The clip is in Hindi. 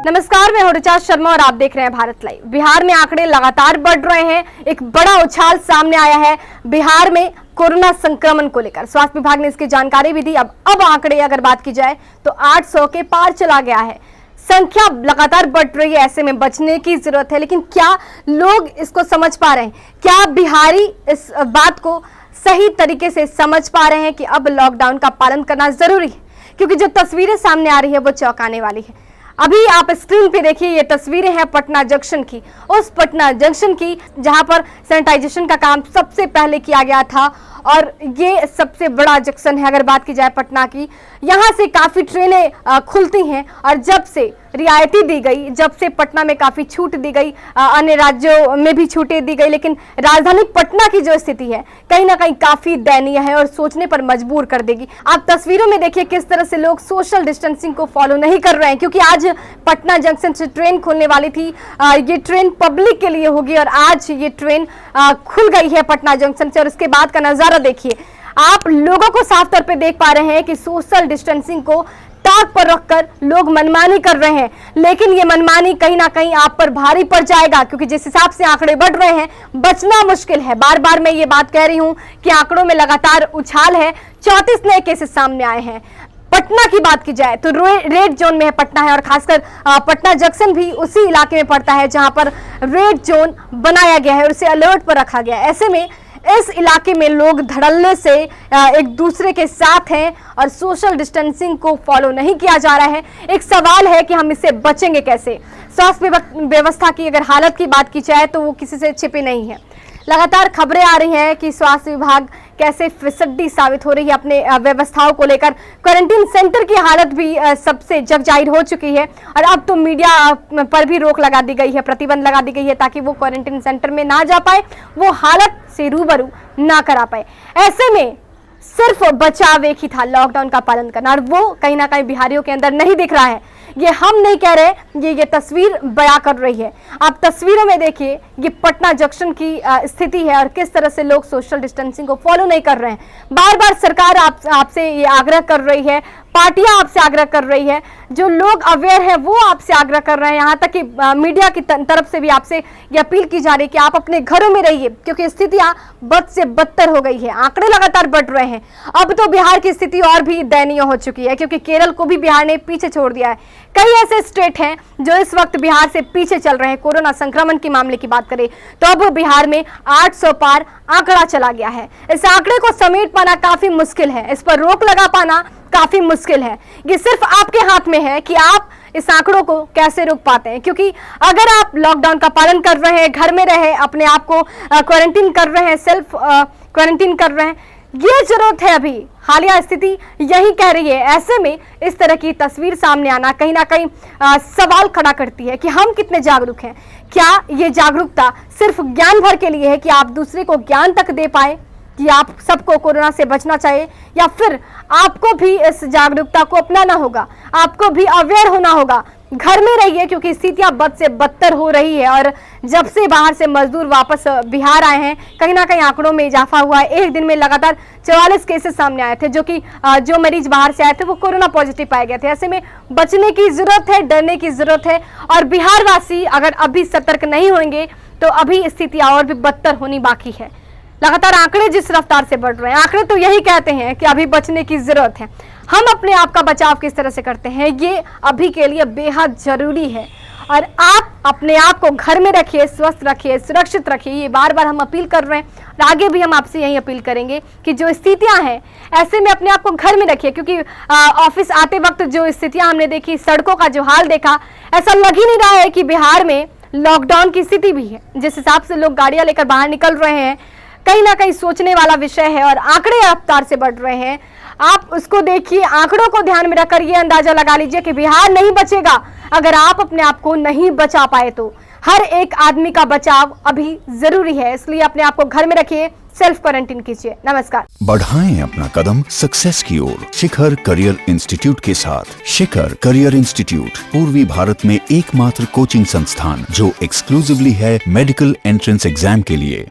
नमस्कार, मैं हूं ऋचा शर्मा और आप देख रहे हैं भारत लाइव। बिहार में आंकड़े लगातार बढ़ रहे हैं। एक बड़ा उछाल सामने आया है बिहार में कोरोना संक्रमण को लेकर। स्वास्थ्य विभाग ने इसकी जानकारी भी दी। अब आंकड़े अगर बात की जाए तो 800 के पार चला गया है। संख्या लगातार बढ़ रही है, ऐसे में बचने की जरूरत है। लेकिन क्या लोग इसको समझ पा रहे हैं? क्या बिहारी इस बात को सही तरीके से समझ पा रहे हैं कि अब लॉकडाउन का पालन करना जरूरी है? क्योंकि जो तस्वीरें सामने आ रही है वो चौंकाने वाली है। अभी आप स्क्रीन पे देखिए, ये तस्वीरें हैं पटना जंक्शन की, उस पटना जंक्शन की जहां पर सैनिटाइजेशन का काम सबसे पहले किया गया था। और ये सबसे बड़ा जंक्शन है अगर बात की जाए पटना की। यहाँ से काफ़ी ट्रेनें खुलती हैं और जब से रियायती दी गई, जब से पटना में काफ़ी छूट दी गई, अन्य राज्यों में भी छूटें दी गई, लेकिन राजधानी पटना की जो स्थिति है कहीं ना कहीं काफ़ी दयनीय है और सोचने पर मजबूर कर देगी। आप तस्वीरों में देखिए किस तरह से लोग सोशल डिस्टेंसिंग को फॉलो नहीं कर रहे हैं, क्योंकि आज पटना जंक्शन से ट्रेन खुलने वाली थी। ये ट्रेन पब्लिक के लिए होगी और आज ये ट्रेन खुल गई है पटना जंक्शन से। और इसके बाद का नज़ारा देखिए, आप लोगों को साफ तौर पे देख पा रहे हैं कि सोशल डिस्टेंसिंग को ताक पर रखकर लोग मनमानी कर रहे हैं। लेकिन ये मनमानी कहीं ना कहीं आप पर भारी पड़ जाएगा, क्योंकि जिस हिसाब से आंकड़े बढ़ रहे हैं बचना मुश्किल है। बार बार मैं ये बात कह रही हूं कि आंकड़ों में लगातार उछाल है। 34 नए केसेस सामने आए हैं। पटना की बात की जाए तो रेड जोन में है पटना है, और खासकर पटना जंक्शन भी उसी इलाके में पड़ता है जहां पर रेड जोन बनाया गया है और उसे अलर्ट पर रखा गया है। ऐसे में इस इलाके में लोग धड़ल्ले से एक दूसरे के साथ हैं और सोशल डिस्टेंसिंग को फॉलो नहीं किया जा रहा है। एक सवाल है कि हम इससे बचेंगे कैसे? स्वास्थ्य व्यवस्था की अगर हालत की बात की जाए तो वो किसी से छिपी नहीं है। लगातार खबरें आ रही हैं कि स्वास्थ्य विभाग कैसे फिसड्डी साबित हो रही है अपने व्यवस्थाओं को लेकर। क्वारंटीन सेंटर की हालत भी सबसे जग जाहिर हो चुकी है और अब तो मीडिया पर भी रोक लगा दी गई है, प्रतिबंध लगा दी गई है ताकि वो क्वारंटीन सेंटर में ना जा पाए, वो हालत से रूबरू ना करा पाए। ऐसे में सिर्फ बचाव एक ही था, लॉकडाउन का पालन करना, और वो कहीं ना कहीं बिहारियों के अंदर नहीं दिख रहा है। ये हम नहीं कह रहे, ये तस्वीर बयां कर रही है। आप तस्वीरों में देखिए, ये पटना जंक्शन की स्थिति है और किस तरह से लोग सोशल डिस्टेंसिंग को फॉलो नहीं कर रहे हैं। बार बार सरकार आपसे ये आग्रह कर रही है, पार्टियां आपसे आग्रह कर रही है, जो लोग अवेयर हैं वो आपसे आग्रह कर रहे हैं। यहाँ तक कि मीडिया की तरफ से भी आपसे ये अपील की जा रही है कि आप अपने घरों में रहिए, क्योंकि स्थितियां बद से बदतर हो गई है। आंकड़े लगातार बढ़ रहे हैं। अब तो बिहार की स्थिति और भी दयनीय हो चुकी है, क्योंकि केरल को भी बिहार ने पीछे छोड़ दिया है। कई ऐसे स्टेट हैं जो इस वक्त बिहार से पीछे चल रहे हैं। कोरोना संक्रमण के मामले की बात करें तो अब बिहार में 800 पार आंकड़ा चला गया है। इस आंकड़े को समेट पाना काफी मुश्किल है, इस पर रोक लगा पाना काफी मुश्किल है। ये सिर्फ आपके हाथ में है कि आप इस आंकड़ों को कैसे रोक पाते हैं। क्योंकि अगर आप लॉकडाउन का पालन कर रहे हैं, घर में रहे, अपने आप को क्वारंटीन कर रहे हैं, सेल्फ क्वारंटीन कर रहे हैं, ये जरूरत है। अभी हालिया स्थिति यही कह रही है। ऐसे में इस तरह की तस्वीर सामने आना कहीं ना कहीं सवाल खड़ा करती है कि हम कितने जागरूक हैं। क्या ये जागरूकता सिर्फ ज्ञान भर के लिए है कि आप दूसरे को ज्ञान तक दे पाए कि आप सबको कोरोना से बचना चाहिए, या फिर आपको भी इस जागरूकता को अपनाना होगा, आपको भी अवेयर होना होगा? घर में रहिए, क्योंकि स्थितियां बद से बदतर हो रही है। और जब से बाहर से मजदूर वापस बिहार आए हैं, कहीं ना कहीं आंकड़ों में इजाफा हुआ है। एक दिन में लगातार 44 केसेस सामने आए थे, जो मरीज बाहर से आए थे वो कोरोना पॉजिटिव पाए गए थे। ऐसे में बचने की जरूरत है, डरने की जरूरत है। और बिहार वासी अगर अभी सतर्क नहीं होंगे तो अभी स्थितियां और भी बदतर होनी बाकी है। लगातार आंकड़े जिस रफ्तार से बढ़ रहे हैं, आंकड़े तो यही कहते हैं कि अभी बचने की जरूरत है। हम अपने आप का बचाव किस तरह से करते हैं ये अभी के लिए बेहद जरूरी है। और आप अपने आप को घर में रखिए, स्वस्थ रखिए, सुरक्षित रखिए, ये बार बार हम अपील कर रहे हैं और आगे भी हम आपसे यही अपील करेंगे कि जो स्थितियां हैं ऐसे में अपने आप को घर में रखिए। क्योंकि ऑफिस आते वक्त जो स्थितियां हमने देखी, सड़कों का जो हाल देखा, ऐसा लग ही नहीं रहा है कि बिहार में लॉकडाउन की स्थिति भी है। जिस हिसाब से लोग गाड़ियां लेकर बाहर निकल रहे हैं, कहीं ना कहीं सोचने वाला विषय है। और आंकड़े रफ्तार से बढ़ रहे हैं, आप उसको देखिए, आंकड़ों को ध्यान में रखकर ये अंदाजा लगा लीजिए कि बिहार नहीं बचेगा अगर आप अपने आप को नहीं बचा पाए तो। हर एक आदमी का बचाव अभी जरूरी है, इसलिए अपने आप को घर में रखिए, सेल्फ क्वारंटीन कीजिए। नमस्कार। बढ़ाएं अपना कदम सक्सेस की ओर शिखर करियर इंस्टीट्यूट के साथ। शिखर करियर इंस्टीट्यूट पूर्वी भारत में एकमात्र कोचिंग संस्थान जो एक्सक्लूसिवली है मेडिकल एंट्रेंस एग्जाम के लिए।